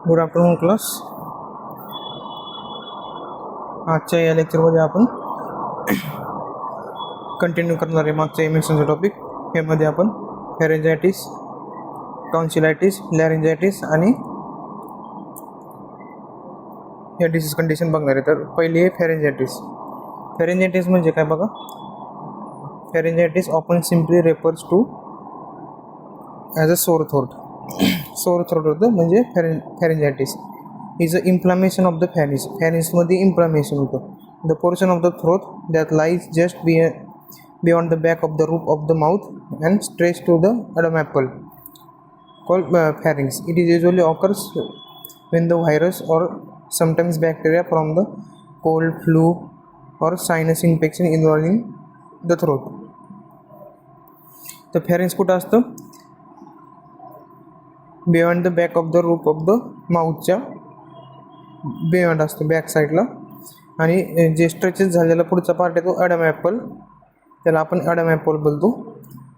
Good afternoon class. आजच्या या लेक्चरमध्ये आपण कंटिन्यू करणार आहे मागच्या एमिशनचा टॉपिक. यामध्ये आपण फेरेंजायटिस, टॉन्सिलायटिस, लॅरेंजायटिस आणि या डिसीज कंडिशन बघणार आहे. तर पहिली आहे फेरेंजायटिस. फेरेंजायटिस म्हणजे काय बघा. Pharyngitis often simply refers to as a sore throat. Sore throat होतं म्हणजे pharyngitis is a inflammation of the pharynx. फॅरिसमध्ये इन्फ्लामेशन होतं. The portion of the throat that lies just beyond the back of the roof of the mouth and stretch to the Adam apple called pharynx. It is usually occurs when the virus or sometimes bacteria from the cold, flu or sinus infection involving the throat. तर pharynx कुठं असतं? Beyond the back of the roof of the माउथच्या beyond असतं, back साईडला. आणि जे stretches झालेला पुढचा पार्ट आहे तो अडम ॲपल, त्याला आपण अडम ॲपल बोलतो.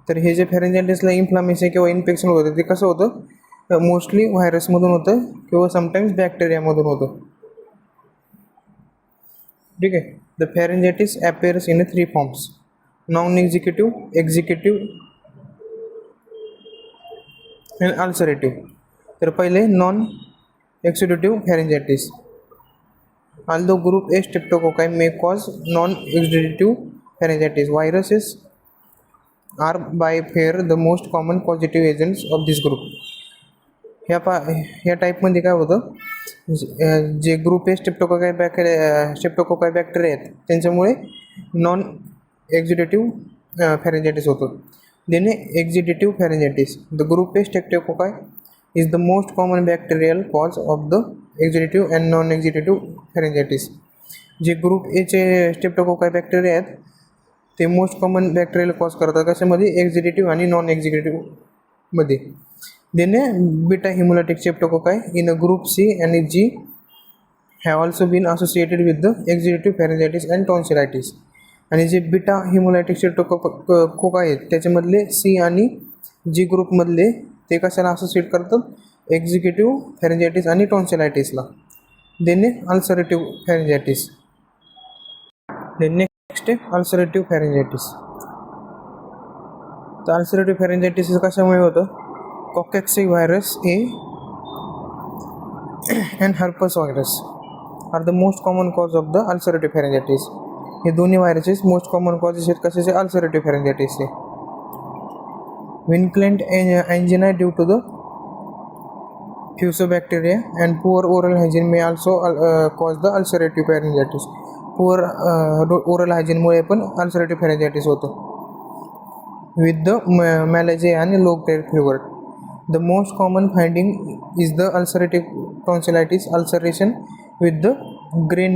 तर हे जे फेरेंजायटिसला इन्फ्लामेशन किंवा इन्फेक्शन होतं ते कसं होतं? मोस्टली व्हायरसमधून होतं किंवा समटाईम्स बॅक्टेरियामधून होतं. ठीक आहे. The pharyngitis appears in 3 forms: non executive, executive and ulcerative. तर पहिले non executive pharyngitis. Although group A streptococci may cause non-exudative pharyngitis, viruses are by far the most common causative agents of this group. ह्या टाईपमध्ये काय होतं? जे group A streptococci bacteria आहेत त्यांच्यामुळे non एक्झिडेटिव्ह pharyngitis होतं. देणे exudative pharyngitis. The group A streptococci is the most common bacterial cause of the exudative and non-exudative pharyngitis. जे ग्रुप एचे स्ट्रेप्टोकोकाई बॅक्टेरिया आहेत ते मोस्ट कॉमन बॅक्टेरियल कॉज करतात. कशामध्ये? एक्झिडेटिव्ह आणि नॉन एक्झिडेटिव्हमध्ये. देणे beta haemolytic streptococci in a group C आणि G have also been associated with the exudative pharyngitis and tonsillitis. आणि जे बीटा हिमोलॅटिक स्ट्रेप्टोकोकाई आहेत त्याच्यामधले सी आणि जी ग्रुपमधले ते कशाला असोसिएट करतात? एक्झिक्युटिव्ह फेरेंजायटिस आणि टॉन्सिलायटिसला. देणे अल्सरेटिव्ह फेरेंजायटिस. देन नेक्स्ट आहे अल्सरेटिव्ह फेरेंजायटिस. तर अल्सरेटिव्ह फेरेंजायटिस कशामुळे होतं? Coxsackie virus A and herpes virus are the most common cause of the ulcerative pharyngitis. हे दोन्ही व्हायरसेस मोस्ट कॉमन कॉजेस आहेत कशाचे? अल्सरेटिव्ह फेरेंजायटिसचे. Vincent angina due to the Fusobacteria and poor oral hygiene may also cause the ulcerative pharyngitis. Poor oral hygiene मुळे पण ulcerative pharyngitis होतं. With the malaise and low grade fever. The most common finding is the ulcerative tonsillitis ulceration with the gray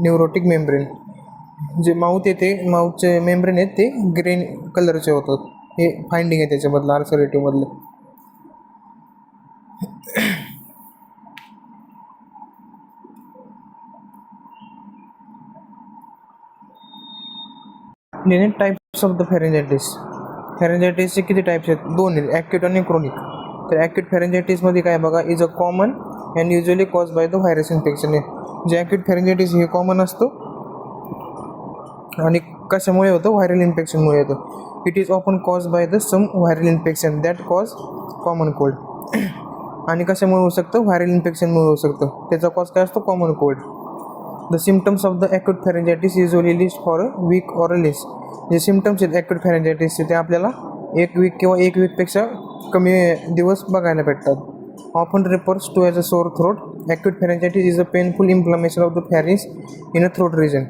neurotic membrane. जे mouth येते, माउथचे membrane आहेत ते green कलरचे होतात. हे फाइंडिंग आहे त्याच्यामधलं अल्सरेटिव्हमधलं. Types of the pharyngitis. फेरेंजायटिसचे किती टाईप्स आहेत? 2 आहेत, ॲक्यूट आणि क्रोनिक. तर ॲक्यूट फेरेंजायटिसमध्ये काय बघा, is a common and usually cause by the virus infection. जे ॲक्यूट फेरेंजायटिस हे कॉमन असतं आणि कशामुळे होतं? व्हायरल इन्फेक्शनमुळे होतं. It is often cause by the some viral infection that cause common cold. आणि कशामुळे होऊ शकतं? व्हायरल इन्फेक्शनमुळे होऊ शकतं. त्याचा कॉज काय असतो? Common cold. The symptoms of the acute pharyngitis usually last for a week or a less. जे सिम्पटम्स आहेत ॲक्यूट फेरेंजायटिसचे ते आपल्याला 1 वीक किंवा 1 वीकपेक्षा कमी दिवस बघायला भेटतात. Often refers to as a sore throat. Acute pharyngitis is a painful inflammation of the pharynx in a throat region.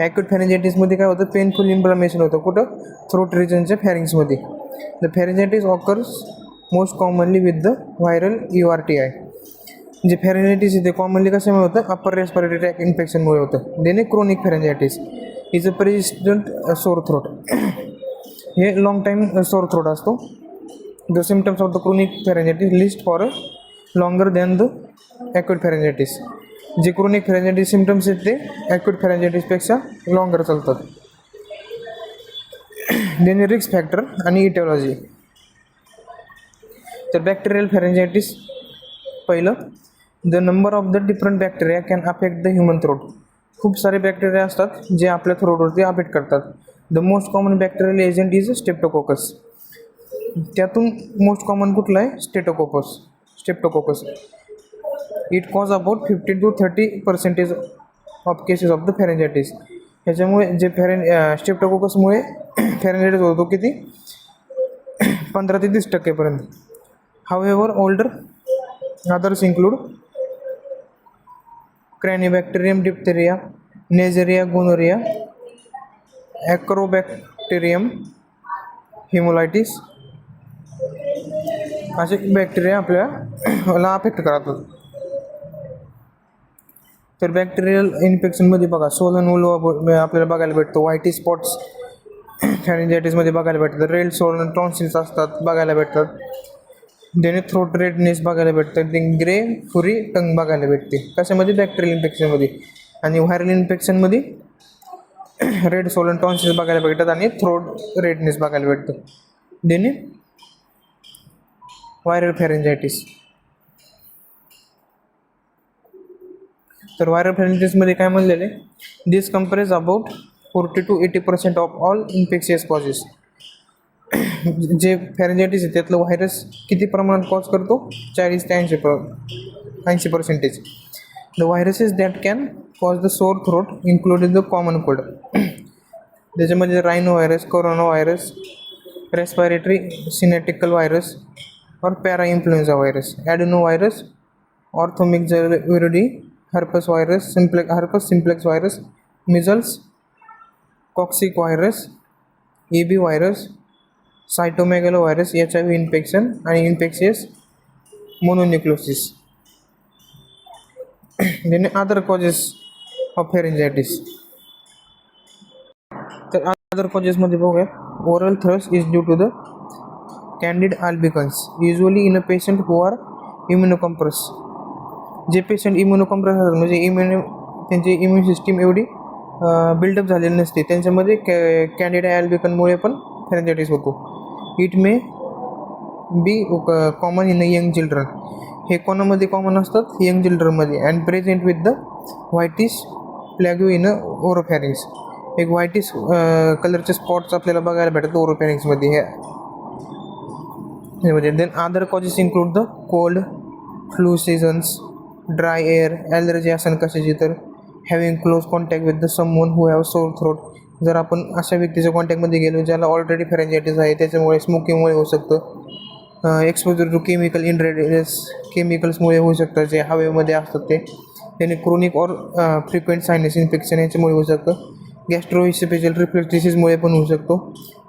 Acute फेरेंजायटिसमध्ये काय होतं? पेनफुल इन्फ्लामेशन होतं. कुठं? थ्रोट रिजनच्या फॅरिंग्समध्ये. The pharyngitis occurs most commonly with the viral URTI. जे pharyngitis आहे ते कॉमनली कशामुळे होतं? अपर रेस्पिरेटरी ट्रॅक इन्फेक्शनमुळे होतं. देणे chronic फेरेंजायटिस is a पेरिस्टंट sore throat. हे लॉंग टाईम सोर थ्रोट असतो. The symptoms of the chronic pharyngitis last for a longer than the acute pharyngitis. जे क्रोनिक फेरेंजायटिस सिम्पटम्स आहेत ते ॲक्यूट फेरेंजायटिसपेक्षा लॉंगर चालतात. देणे रिस्क फॅक्टर आणि इटिओलॉजी. तर बॅक्टेरियल फेरेंजायटिस पहिलं the number of the different bacteria can affect the human throat. खूप सारे बॅक्टेरिया असतात जे आपल्या थ्रोटवरती अफेक्ट करतात. The most common bacterial agent is streptococcus. त्यातून मोस्ट कॉमन कुठलं आहे? Streptococcus. It cause about 15 to 30% of cases of the pharyngitis. ह्याच्यामुळे जे स्टेप्टोकोकसमुळे फेरेंजायटिस होतो किती? 15 ते 30% However, older others include Cranibacterium diphtheria, Neisseria gonorrhea, Acrobacterium hemolytis असे बॅक्टेरिया आपल्याला अफेक्ट करतात. तर बॅक्टेरियल इन्फेक्शनमध्ये बघा सोलन उल्वा आपल्याला बघायला भेटतो. व्हाईटी स्पॉट्स फेरेंजायटिसमध्ये बघायला भेटतात. रेड सोलन टॉन्सिल्स असतात बघायला भेटतात. देणे थ्रोट रेडनेस बघायला भेटतं. ग्रे फुरी टंग बघायला भेटते. कशामध्ये? बॅक्टेरियल इन्फेक्शनमध्ये. आणि व्हायरल इन्फेक्शनमध्ये रेड सोलन टॉन्सिल्स बघायला भेटतात आणि थ्रोट रेडनेस बघायला भेटतं. देणे व्हायरल फेरेंजायटिस. तर व्हायरल फेरेंजायटिसमध्ये काय म्हणलेले? This compress about 40 to 80% of all infectious causes. जे फेरेंजायटिस आहे त्यातलं व्हायरस किती प्रमाणात कॉज करतो? 40 ते 80%. The viruses that can cause the sore throat including the common cold. त्याच्यामध्ये rhino virus, corona virus, respiratory syncytial virus और para influenza virus, adeno virus, orthomyxoviridae, herpes simplex virus, measles, coxsackie virus, EB virus, cytomegalo virus, HIV infection आणि infectious mononucleosis. Then other causes of pharyngitis. तर other कॉजेसमध्ये बघूया. Oral thrush is due to the candida albicans usually in a patient who are इम्युनोकॉम्प्रेस. जे patient इम्युनोकॉम्प्रेस असतात म्हणजे त्यांची immune system एवढी buildup झालेली नसते त्यांच्यामध्ये कॅन्डिड अल्बिकनमुळे पण फेरेंजायटिस होतो. It may be common in young children. हे कोणामध्ये कॉमन असतात? यंग चिल्ड्रनमध्ये. And present with the whitish plaque in oropharynx. एक व्हाईटिश कलरचे स्पॉट्स आपल्याला बघायला भेटतात ओरोफॅरिंग्समध्ये. हे then other causes include the cold, flu seasons, dry air, allergy असेल कशाची तर, having close contact with the someone who have sore throat. जर आपण अशा व्यक्तीच्या कॉन्टॅक्टमध्ये गेलो ज्याला ऑलरेडी फेरेंजायटिस आहे त्याच्यामुळे स्मोकिंगमुळे होऊ शकतं. एक्सपोजर टू केमिकल इनरेडियस केमिकल्समुळे होऊ शकतं जे हवेमध्ये असतात ते. त्याने क्रोनिक और फ्रिक्वेंट सायनस इन्फेक्शन याच्यामुळे होऊ शकतं. गॅस्ट्रोइसोफेजियल रिफ्लक्स डिसीजमुळे पण होऊ शकतो.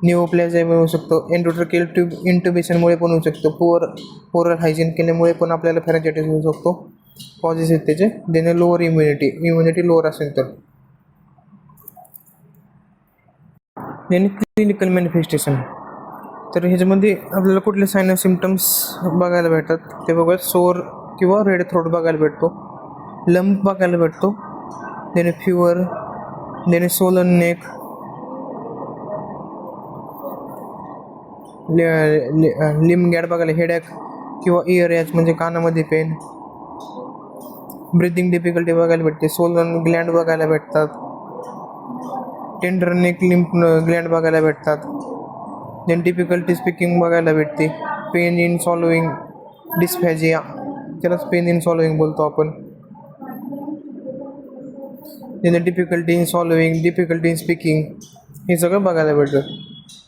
निओप्लॅझियामुळे होऊ शकतो. एंडोट्रॅकियल ट्यूब इंट्युबेशनमुळे पण होऊ शकतो. ओरल हायजीन केल्यामुळे पण आपल्याला फेरेंजायटिस होऊ शकतो. कॉजेस आहेत त्याचे. देणे लोअर इम्युनिटी लोअर असेल तर. देणे क्लिनिकल मॅनिफेस्टेशन. तर ह्याच्यामध्ये आपल्याला कुठले सायनस सिम्पटम्स बघायला भेटतात ते बघूया. सोअर किंवा रेड थ्रोट बघायला भेटतो. लंप बघायला भेटतो. देणे फिवर, देणे सोलन नेक, लिम गॅड बघायला, हेडॅक किंवा इयर रॅच म्हणजे कानामध्ये पेन, ब्रिथिंग डिफिकल्टी बघायला भेटते. सोलन ग्लँड बघायला भेटतात. टेंडर नेक लिम्फ ग्लँड बघायला भेटतात. देन डिफिकल्टी स्पीकिंग बघायला भेटते. पेन इन सॉल्विंग, डिस्फॅजिया, त्यालाच पेन इन सॉल्विंग बोलतो आपण. Then difficulty in swallowing, difficulty in speaking, हे सगळं बघायला भेटतं.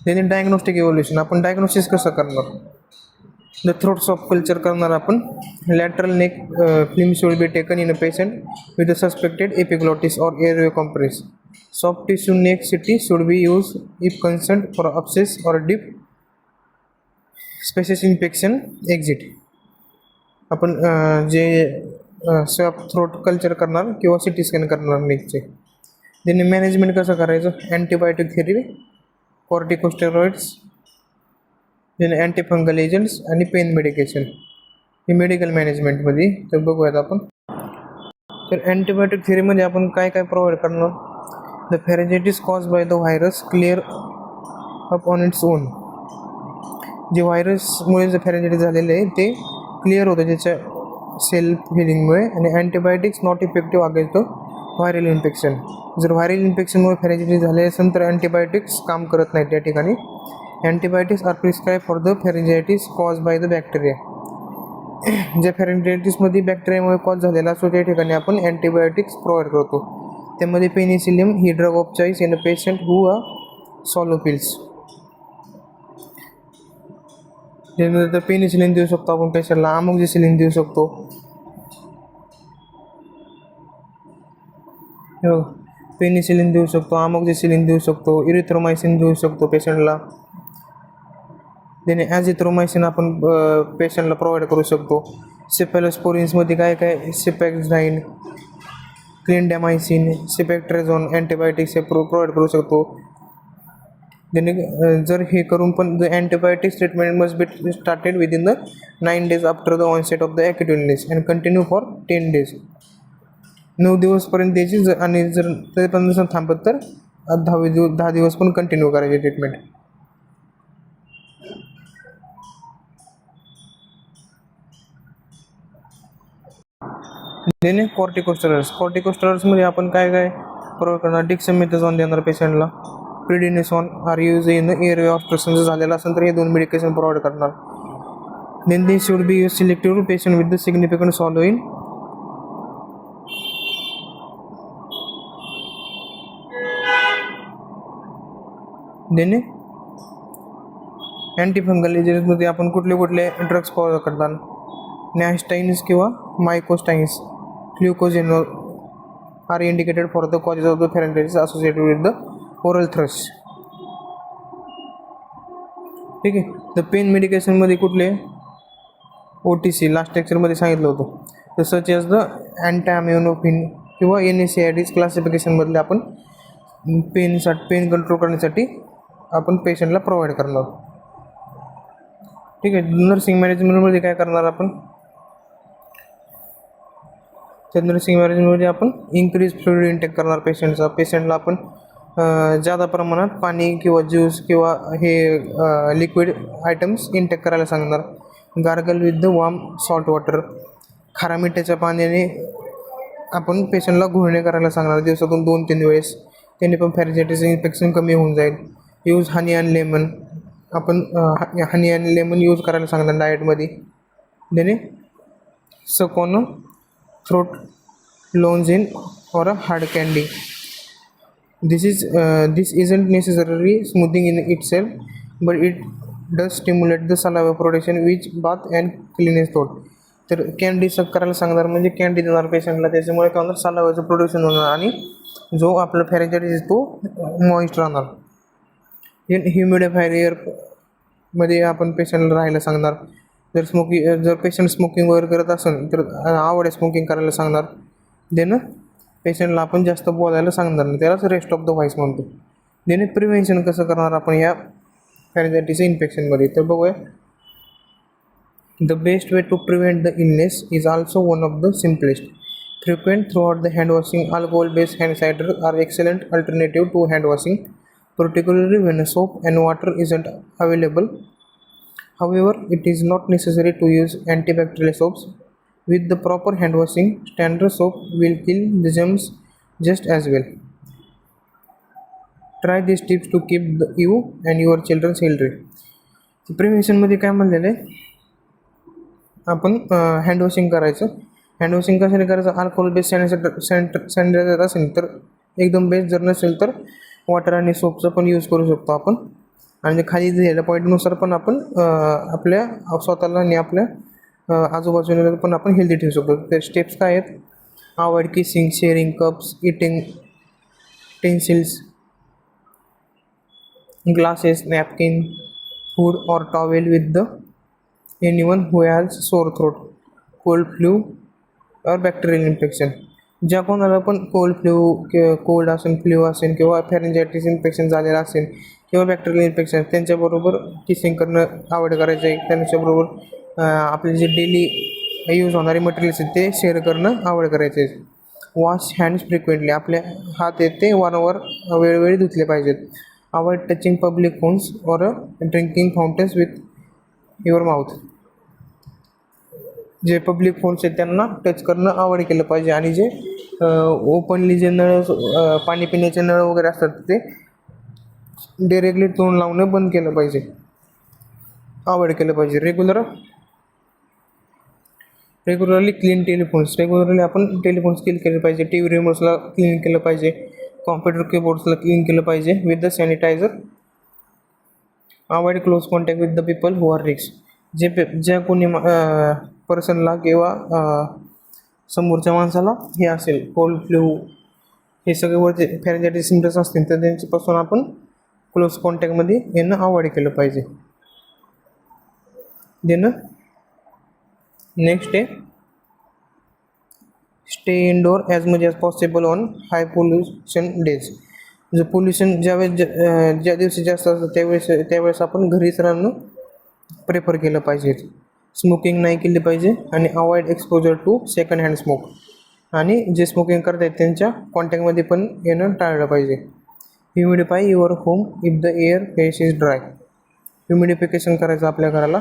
Then diagnostic evolution. आपण डायग्नोसिस कसं करणार? द थ्रोट्स ऑफ कल्चर करणार आपण. Lateral neck film should be taken in a patient with a suspected epiglottis और airway compress. Soft tissue neck CT should be used if concerned for abscess or deep spaces infection exit. आपण जे soft throat culture करणार किंवा CT scan करणार नेकचे. त्यांनी management कसं करायचं? Antibiotic therapy, corticosteroids, then antifungal agents आणि पेन मेडिकेशन हे मेडिकल मॅनेजमेंटमध्ये. तर बघूयात आपण. तर अँटीबायोटिक थेरपीमध्ये आपण काय काय प्रोव्हाइड करणार? The pharyngitis cause by the virus clear up on its own. जे व्हायरसमुळे जे फेरेंजायटिस झालेलं आहे ते क्लिअर होतं त्याच्या सेल्फ हिलिंगमुळे आणि antibiotics not effective against the viral infection. जर व्हायरल इन्फेक्शनमुळे फेरेंजायटिस झाले असेल तर अँटीबायोटिक्स काम करत नाहीत त्या ठिकाणी. Antibiotics are prescribe for the pharyngitis cause by the bacteria. ज्या फेरेंजायटिसमध्ये बॅक्टेरियामुळे कॉज झालेला असतो त्या ठिकाणी आपण अँटीबायोटिक्स प्रोव्हाइड करतो. त्यामध्ये Penicillium he drug of choice in a patient who R सॉलो pills. त्यानंतर पेनिसिलिन देऊ शकतो आपण पेशंटला, अमोक्झिसिलिन देऊ शकतो. पेनिसिलिन देऊ शकतो, अमोक्झिसिलिन देऊ शकतो, इरिथ्रोमायसिन देऊ शकतो पेशंटला. त्याने ॲझिथ्रोमायसिन आपण पेशंटला प्रोव्हाइड करू शकतो. सेफॅलोस्पोरिन्समध्ये काय काय सिपॅक्झाईन, क्लिंडॅमायसिन, सिपॅक्ट्रेझोन अँटीबायोटिक्स हे प्रोव्हाइड करू शकतो. त्याने जर हे करून पण the antibiotics treatment must be started within the 9 days after the onset of the acute illness and continue for 10 days. 9 दिवसपर्यंत द्यायची आणि जर तरी पण नसेल थांबत तर 10 दिवस पण कंटिन्यू करायची ट्रीटमेंट. देणे कॉर्टिकोस्टेरॉइड्समध्ये आपण काय काय प्रोव्हाइड करणार. डिक्सामेथाझोन देणार पेशंटला. Prednisone are use in airway obstruction जर झालेला असेल तर हे 2 मेडिकेशन प्रोव्हाइड करणार. Then they should be use selective patient with the significant swallowing. देणे अँटीफंगल एजंट्समध्ये आपण कुठले ड्रग्स प्रोव्हाइड करतात. नॅस्टाइन्स किंवा मायकोस्टाइन्स, ग्लुकोजेनोल are indicated for the causes of the pharyngitis associated with the oral thrush. ठीक आहे. The pen मेडिकेशनमध्ये कुठले OTC last लेक्चरमध्ये सांगितलं होतं. तर सच एज द अँटाम्युनोफिन किंवा NSAIDs क्लासिफिकेशनमधले आपण पेन कंट्रोल करण्यासाठी आपण पेशंटला प्रोव्हाइड करणार. ठीक आहे. नर्सिंग मॅनेजमेंटमध्ये काय करणार आपण. त्या नर्सिंग मॅनेजमेंटमध्ये आपण इन्क्रीज फ्लुइड इंटेक करणार पेशंटला आपण जादा प्रमाणात पाणी किंवा ज्यूस किंवा हे लिक्विड आयटम्स इंटेक करायला सांगणार. Gargle with the warm salt water, खारा मिठाच्या पाण्याने आपण पेशंटला गुळणे करायला सांगणार दिवसातून 2-3 वेळेस. त्याने पण फेरेंजायटिस इन्फेक्शन कमी होऊन जाईल. यूज हनी अँड लेमन, आपण हनी अँड लेमन यूज करायला सांगणार डाएटमध्ये. त्याने सकॉन थ्रोट लोन्झिन और a hard candy. This isn't necessarily smoothing in itself, but it does stimulate the saliva production which bath and cleanses throat. तर कॅन्डी सक करायला सांगणार म्हणजे कॅन्डी देणार पेशंटला. त्याच्यामुळे काय होणार, सलावाचं प्रोडक्शन होणार आणि जो आपला फेरेंजायटिस तो मॉइस्ट राहणार. ह्युमिडिफायर एअरमध्ये आपण पेशंटला राहायला सांगणार. जर पेशंट स्मोकिंग वगैरे करत असेल तर आवड स्मोकिंग करायला सांगणार. देणं पेशंटला आपण जास्त बोलायला सांगणार नाही, त्यालाच रेस्ट ऑफ द व्हॉइस म्हणतो. देणे प्रिव्हेन्शन कसं करणार आपण या फेरेंजायटिस इन्फेक्शनमध्ये. तर बघूया. The best way to prevent the illness is also one of the simplest. Frequent throughout the hand washing. Alcohol based hand cider are excellent alternative to hand washing, particularly when soap and water isn't available. However, it is not necessary to use antibacterial soaps. With the proper hand washing, standard soap will kill the germs just as well. Try these tips to keep you and your children healthy. प्रिव्हेन्शनमध्ये काय म्हणलेलं आहे, आपण hand washing करायचं. Hand washing कशाने करायचं. Alcohol based sanitiser असेल तर एकदम बेस्ट, जर नसेल तर वॉटर आणि सोपचं पण यूज करू शकतो आपण. आणि खाली दिलेल्या पॉईंटनुसार पण आपण आपल्या स्वतःला आणि आपल्या आजूबाजूला पण आपण हेल्दी ठेवू शकतो. ते स्टेप्स काय आहेत. Avoid kissing, sharing cups, eating utensils, glasses, napkin, food और towel with the anyone who has sore throat, cold flu और बॅक्टेरियल इन्फेक्शन. ज्या कोणाला पण कोल्ड असेल, फ्लू असेल किंवा फेरेंजायटिस इन्फेक्शन झालेलं असेल किंवा बॅक्टेरियल इन्फेक्शन, त्यांच्याबरोबर किसिंग करणं अवॉइड करायचं आहे. त्यांच्याबरोबर आपले जे डेली यूज होणारे मटेरियल्स आहेत ते शेअर करणं अवॉइड करायचे आहे. Wash hands frequently. आपले हात आहेत ते वारंवार वेळोवेळी धुतले पाहिजेत. अवॉइड टचिंग पब्लिक फोन्स और ड्रिंकिंग फाउंटन्स विथ युअर माउथ. जे पब्लिक होल्स आहेत त्यांना टच करणं अवॉइड केलं पाहिजे, आणि जे ओपनली जे नळ पाणी पिण्याचे नळ वगैरे असतात ते डायरेक्टली तोंड लावणं बंद केलं पाहिजे, अवॉइड केलं पाहिजे. रेग्युलरली क्लीन टेलिफोन्स, रेग्युलरली आपण टेलिफोन्स क्लीन केले पाहिजे. टी व्ही रिमोट्सला क्लीन केलं पाहिजे, कॉम्प्युटर कीबोर्ड्सला क्लीन केलं पाहिजे with the sanitiser. Avoid close contact with the people who are risk. ज्या कोणी पर्सनला किंवा समोरच्या माणसाला हे असेल कोल्ड फ्लू हे सगळे वरचे फॅरेंजायटिस सिम्पटम्स असतील तर त्यांच्यापासून आपण क्लोज कॉन्टॅक्टमध्ये येणं अवॉइड केलं पाहिजे. देणं नेक्स्ट आहे stay indoor as much as possible on high pollution days. जर पोल्युशन ज्या दिवशी जास्त असतं त्यावेळेस आपण घरीच राहणं प्रेफर केलं पाहिजे. स्मोकिंग नाही केली पाहिजे आणि avoid exposure to second hand smoke. आणि जे स्मोकिंग करत आहेत त्यांच्या कॉन्टॅक्टमध्ये पण येणं टाळलं पाहिजे. Humidify your home if the air face is dry. Humidification करायचं आपल्या घराला.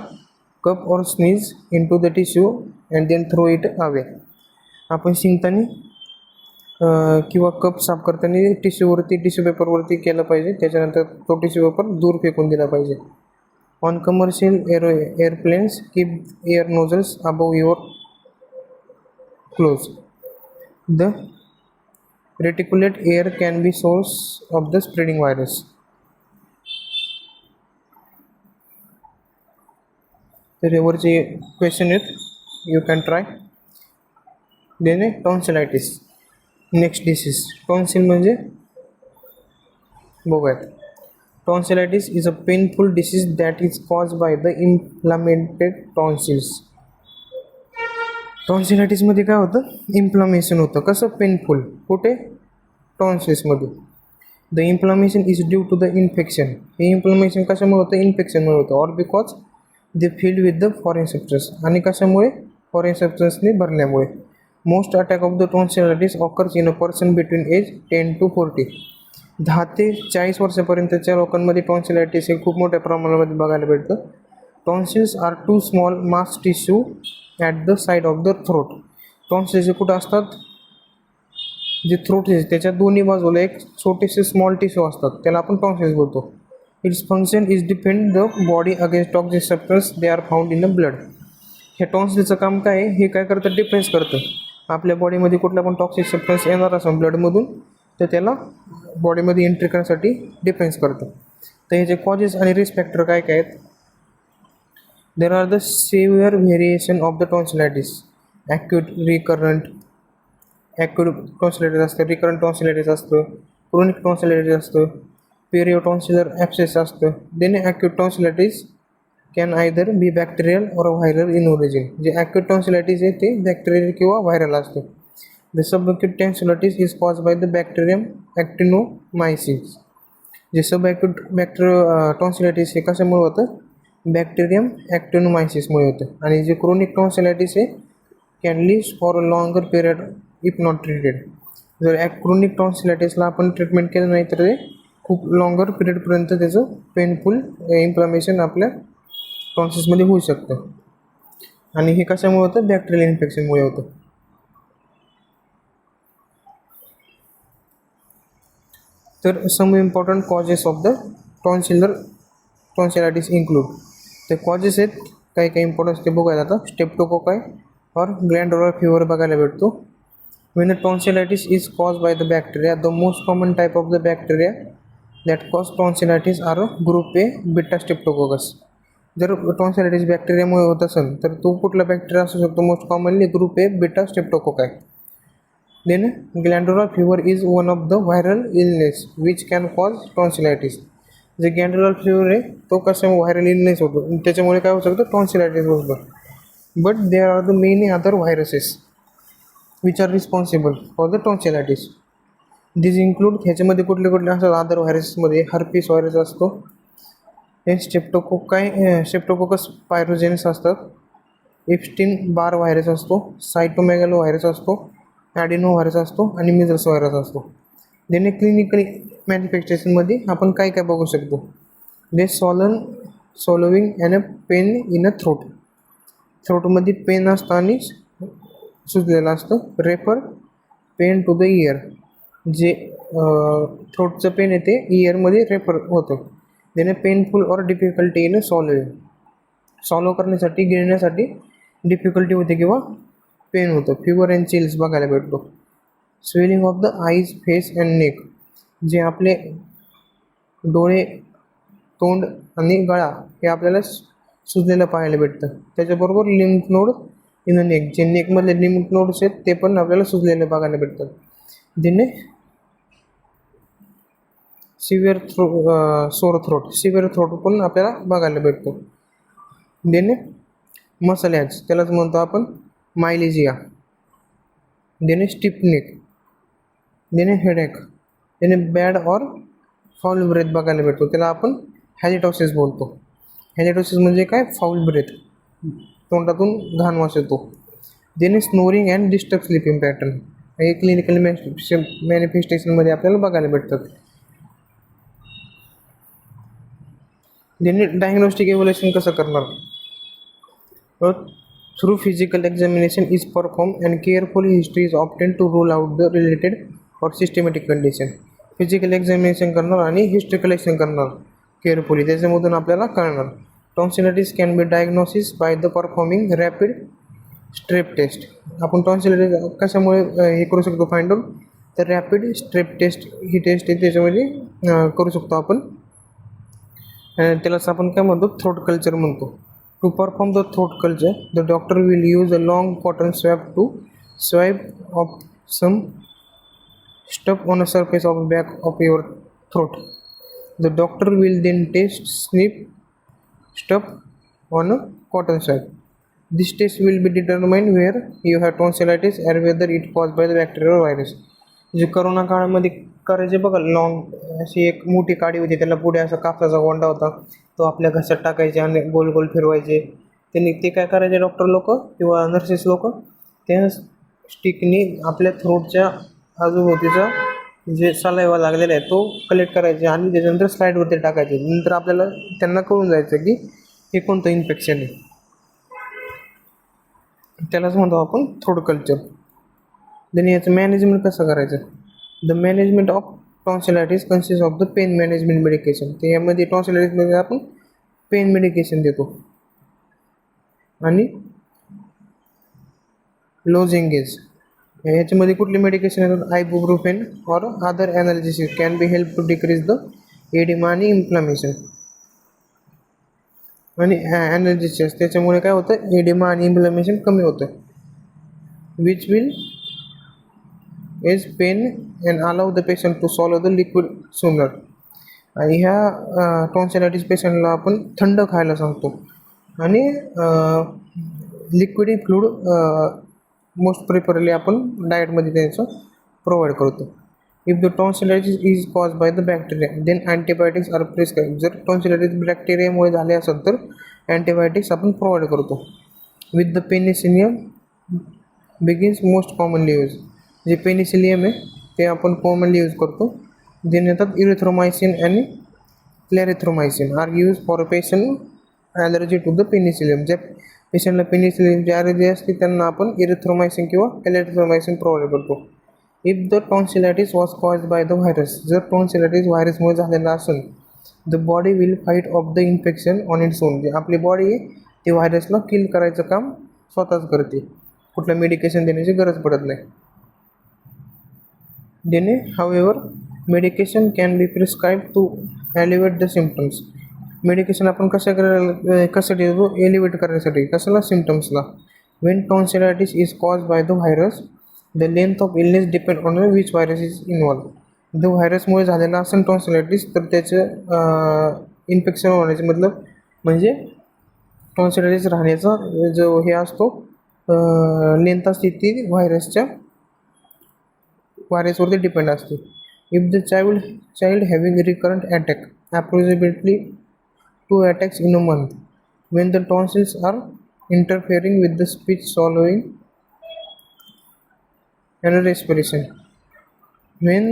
कप और sneeze into the tissue and then throw it away. आपण शिंकताना किंवा कप साफ करताना टिश्यू पेपरवरती केलं पाहिजे, त्याच्यानंतर तो टिश्यू पेपर दूर फेकून दिला पाहिजे. On commercial airplanes keep air nozzles above your close. The recirculated air can be source of the spreading virus. तर यावरचे क्वेश्चन आहेत, यू कॅन ट्राय. देणे टॉन्सिलायटिस. नेक्स्ट डिसीज टॉन्सिल म्हणजे बघूयात. Tonsillitis is a painful disease that is cause by the inflamed tonsils. टॉन्सिलायटिसमध्ये काय होतं, inflammation होतं. कसं पेनफुल, कुठे, टॉन्सिल्समध्ये. The inflammation is due to the infection. हे इन्फ्लामेशन कशामुळे होतं, इन्फेक्शनमुळे होतं. Or because they filled with the foreign substance. आणि कशामुळे, फॉरेन सबस्टन्सने भरल्यामुळे. Most attack of the tonsillitis occurs in a person between age 10 to 40. 10 ते 40 वर्षापर्यंतच्या लोकांमध्ये टॉन्सिलायटिस हे खूप मोठ्या प्रमाणामध्ये बघायला भेटतं. Tonsils are two small mass tissue at the side of the throat. Tonsils कुठं असतात, जे थ्रोट आहे त्याच्या दोन्ही बाजूला एक छोटेसे स्मॉल टिश्यू असतात, त्याला आपण टॉन्सिल्स बोलतो. Its function is depend the body against toxic substance they are found in the blood. हे टॉन्सिलचं काम काय आहे, हे काय करतं, डिफेन्स करतं. आपल्या बॉडीमध्ये कुठला पण टॉक्सिक सबस्टन्स येणार असेल ब्लडमधून तर त्याला बॉडीमध्ये एंट्री करण्यासाठी डिफेन्स करतं. तर ह्याचे कॉजेस आणि रिस्क फॅक्टर काय काय आहेत. There are the severe variation of the tonsillitis. Acute tonsillitis असतं, रिकरंट टॉन्सिलायटिस असतं, क्रोनिक टॉन्सिलायटिस असतं, पेरिओटॉन्सिलर ॲब्सेस असतं. Then acute tonsillitis can either be bacterial और व्हायरल इन ओरिजिन. जे ॲक्यूट टॉन्सिलायटिस आहे ते बॅक्टेरियल किंवा व्हायरल असतं. The subacute tonsillitis is cause by the bacterium actinomyces. जे सबअक्यूट टॉन्सिलायटिस हे कशामुळे होतं, बॅक्टेरियम ॲक्टिनोमायसिसमुळे होतं. आणि जे क्रोनिक टॉन्सिलायटिस आहे can live for a longer period if not treated. जर क्रोनिक टॉन्सिलायटिसला आपण ट्रीटमेंट केलं नाही तर ते खूप लॉंगर पिरियडपर्यंत त्याचं पेनफुल इन्फ्लामेशन आपल्या टॉन्सिल्समध्ये होऊ शकतं. आणि हे कशामुळे होतं, बॅक्टेरियल इन्फेक्शनमुळे होतं. तर some important causes of the tonsillitis include. ते कॉजेस आहेत काही काही इम्पॉर्टन्स ते बघायला. आता स्टेप्टोकोकाय और ग्लॅन्डुलर फीवर बघायला भेटतो. when the tonsillitis is caused by the bacteria, the most common type of the bacteria that cause tonsillitis are group A beta streptococcus. जर टॉन्सिलायटिस बॅक्टेरियामुळे होत असेल तर तो कुठला बॅक्टेरिया असू शकतो, most commonly group A beta streptococci. Then glandular fever is one of the viral illness which can cause tonsillitis. जे glandular fever आहे तो कशामुळे व्हायरल इलनेस होतो, त्याच्यामुळे काय होऊ शकतं, टॉन्सिलायटिस होतं. But there are the many other viruses which are responsible for the tonsillitis. This include, ह्याच्यामध्ये कुठले कुठले असतात अदर व्हायरसेसमध्ये, हर्पीस व्हायरस असतो, हे स्ट्रेप्टोकोकस पायरोजेनिस असतात, एप्स्टीन बार व्हायरस असतो, सायटोमेगालो व्हायरस असतो, ॲडिनो व्हायरस असतो आणि मिझल्स व्हायरस असतो. देणे क्लिनिकल मॅनिफेस्टेशनमध्ये आपण काय काय बघू शकतो. They swallowing and a pain in a throat. थ्रोटमध्ये पेन असतं आणि सुजलेलं असतं. Refer pain to the ear, जे थ्रोटचं पेन आहे ते इयरमध्ये रेफर होतं. देणे पेनफुल और डिफिकल्टी इन सॉल्व करण्यासाठी, गिळण्यासाठी डिफिकल्टी होते किंवा पेन होतं. फिवर अँड चिल्स बघायला भेटतो. Swelling of the eyes, face and neck, जे आपले डोळे, तोंड आणि गळा हे आपल्याला सुजलेलं पाहायला भेटतं. त्याच्याबरोबर lymph node in the neck, जे नेकमधले लिम्फ नोड्स आहेत ते पण आपल्याला सुजलेले बघायला भेटतात. ज्याने severe sore throat, severe throat पण आपल्याला बघायला भेटतो. देणे मसल ॲज, त्यालाच म्हणतो आपण मायलेजिया. देणे स्टिफ नेक, देणे हेडेक, देणे बॅड और फाऊल ब्रेथ बघायला भेटतो. त्याला आपण हॅलिटॉसिस बोलतो. हॅलिटॉसिस म्हणजे काय? फाऊल ब्रेथ, तोंडातून घाण वास येतो. देणे snoring and disturb sleeping pattern, हे क्लिनिकल मॅनिफेस्टेशनमध्ये आपल्याला बघायला भेटतात. ज्यांनी डायग्नोस्टिक एव्हल्युशन कसं करणार? Through physical examination is perform and carefully history is obtain to rule out the related और सिस्टमॅटिक कंडिशन. फिजिकल एक्झामिनेशन करणार आणि हिस्ट्री कलेक्शन करणार केअरफुली, त्याच्यामधून आपल्याला कळणार. Tonsillitis can be diagnosis by the performing rapid strep test. आपण tonsillitis कशामुळे हे करू शकतो फाइंड आउट? तर रॅपिड स्ट्रेप टेस्ट ही टेस्ट आहे, त्याच्यामध्ये करू शकतो आपण. त्यालाच आपण काय म्हणतो? थ्रोट कल्चर म्हणतो. To perform the throat culture, the doctor will use a long cotton swab to swipe off some stuff on a surface of back of your throat. The doctor will then test snip stuff on a cotton swab. This test will be determined where you have tonsillitis or whether it caused by the bacteria or virus. जे corona काळामध्ये करायचे बघा, long अशी एक मोठी काडी होती, त्याला पुढे असा कापसाचा गोंडा होता, तो आपल्या घशात टाकायचे आणि गोल गोल फिरवायचे. त्यांनी ते काय करायचे डॉक्टर लोक किंवा नर्सेस लोक, त्या स्टिकनी आपल्या थ्रोटच्या आजूबाजूचा जे सलाइवा लागलेला आहे तो कलेक्ट करायचे आणि त्याच्यानंतर स्लाईडवरती टाकायचे. नंतर आपल्याला त्यांना कळून जायचं की हे कोणतं इन्फेक्शन आहे. त्यालाच म्हणतो आपण थ्रोट कल्चर. देन याचं मॅनेजमेंट कसं करायचं? The management of tonsillitis consist of the pain management medication. तर यामध्ये टॉन्सिलायटिसमध्ये आपण पेन मेडिकेशन देतो आणि लोजेंगेज. ह्याच्यामध्ये कुठली मेडिकेशन येतात? आयबुप्रोफेन और other analgesics can be help to decrease the edema आणि इन्फ्लामेशन. आणि ॲनाल्जेसिस त्याच्यामुळे काय होतं? एडिमा आणि इन्फ्लामेशन कमी होतं. Which will ease pain and allow the patient to solve the liquid sooner. आणि ह्या टॉन्सिलायटिस पेशंटला आपण थंड खायला सांगतो आणि लिक्विड फ्लूड मोस्ट प्रिफरली आपण डाएटमध्ये त्याचं प्रोव्हाइड करतो. If the tonsillitis is cause by the bacteria then antibiotics are prescribe. जर टॉन्सिलायटिस बॅक्टेरियामुळे झाले असेल तर अँटीबायोटिक्स आपण प्रोव्हाइड करतो. With the Penicillium begins most commonly use. जे पेनिसिलियम आहे ते आपण कॉमनली यूज करतो. देन येतात इरिथ्रोमायसिन आणि clarithromycin are use for patient allergy to the penicillium. ज्या पेशंटला पेनिसिलियमची ॲलर्जी असते त्यांना आपण इरिथ्रोमायसिन किंवा क्लॅरिथ्रोमायसिन प्रोव्हाइड करतो. If the tonsillitis was caused by the virus. जर टॉन्सिलायटिस व्हायरसमुळे झालेला असेल, the body will fight off the infection on its own. जे आपली बॉडी आहे ती व्हायरसला किल करायचं काम स्वतःच करते, कुठलं मेडिकेशन देण्याची गरज पडत नाही. देणे however medication can be prescribe to alleviate the symptoms. Medication आपण कशासाठी देतो? एलिवेट करण्यासाठी. कशाला? सिम्पटम्सला. When tonsillitis is cause by the virus the length of illness depend on which virus is involve. जर व्हायरसमुळे झालेला असेल टॉन्सिलायटिस तर त्याचं इन्फेक्शन होण्याचे मतलब म्हणजे टॉन्सिलायटिस राहण्याचा जो हे असतो लेंथ असते ती व्हायरसवरती डिपेंड असते. If the child having recurrent attack approximately 2 attacks in a month, when the tonsils are interfering with the speech, swallowing and respiration, when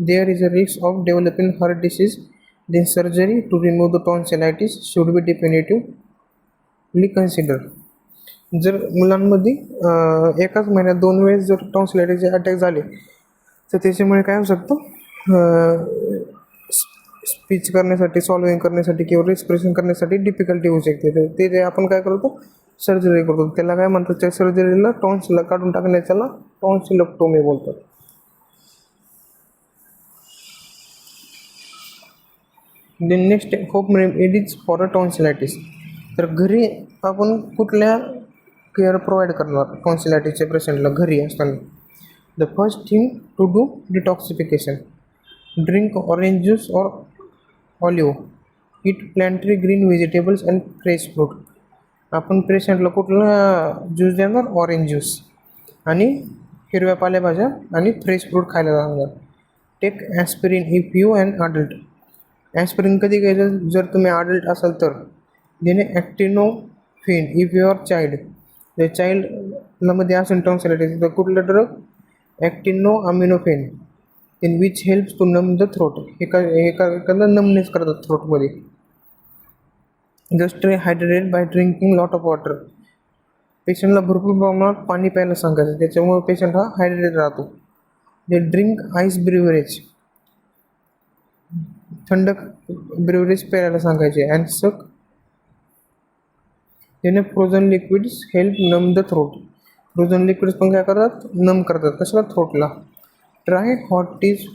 there is a risk of developing heart disease, then surgery to remove the tonsillitis should be definitively considered. जर मुलांमध्ये एकाच महिन्यात 2 वेळेस जर टॉन्सिलायटिसचे attack झाले तर त्याच्यामुळे काय होऊ शकतं, स्पीच करण्यासाठी, सॉल्विंग करण्यासाठी किंवा रेस्पिरेशन करण्यासाठी डिफिकल्टी होऊ शकते. तर ते आपण काय करतो, सर्जरी करतो. त्याला काय म्हणतात, त्या सर्जरीला टॉन्सिल काढून टाकण्याच्याला टॉन्सिलोक्टोमी बोलतात. Next home remedies for a tonsillitis. तर घरी आपण कुठल्या केअर प्रोव्हाइड करणार टॉन्सिलायटिसच्या पेशंटला घरी असताना? The first thing to do detoxification. Drink orange juice और olive. Eat plenty green vegetables and fresh fruit. आपण पेशंटला कुठला ज्यूस देणार? ऑरेंज ज्यूस आणि हिरव्या पालेभाज्या आणि फ्रेश फ्रूट खायला लागणार. Take aspirin if you and adult. Aspirin कधी घ्यायचं? जर तुम्ही अडल्ट असाल तर. देणे ॲक्टिनोफेन इफ युअर चाइल्ड. जर चाइल्डमध्ये असेल टॉन्सिलायटिस तर कुठलं drug? Acetaminophen in which helps to numb the throat. एखादा नमनेस करतात थ्रोटमध्ये. Just hydrated by drinking lot of water. पेशंटला भरपूर प्रमाणात पाणी प्यायला सांगायचं, त्याच्यामुळे पेशंट हा हायड्रेटेड राहतो. जे ड्रिंक आईस ब्रिव्हरेज. थंड ब्रिव्हरेज प्यायला सांगायचे. And suck. त्याने frozen liquids help numb the throat. Frozen liquids पण काय करतात? नम करतात. कशाला? थ्रोटला. Try hot teas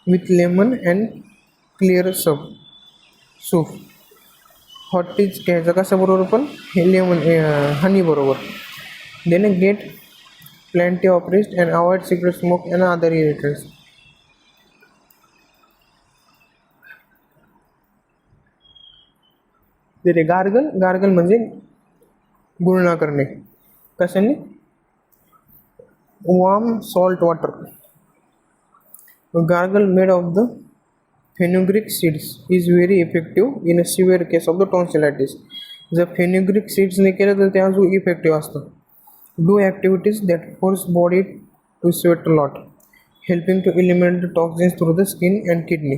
with lemon and clear soup. Hot teas घ्यायचं कशाबरोबर? पण हे लेमन हनी बरोबर. Then get plenty of rest and avoid cigarette smoke and other irritants. ते गार्गल म्हणजे गुळणा करणे. कशाने? Warm salt water. Gargle made of the fenugreek seeds is very effective in a severe case of the tonsillitis. जर फेन्युग्रिक सीड्सने केलं तर ते अजून इफेक्टिव्ह असतं. Do activities that force body to sweat lot, helping to eliminate the toxins through the skin and kidney.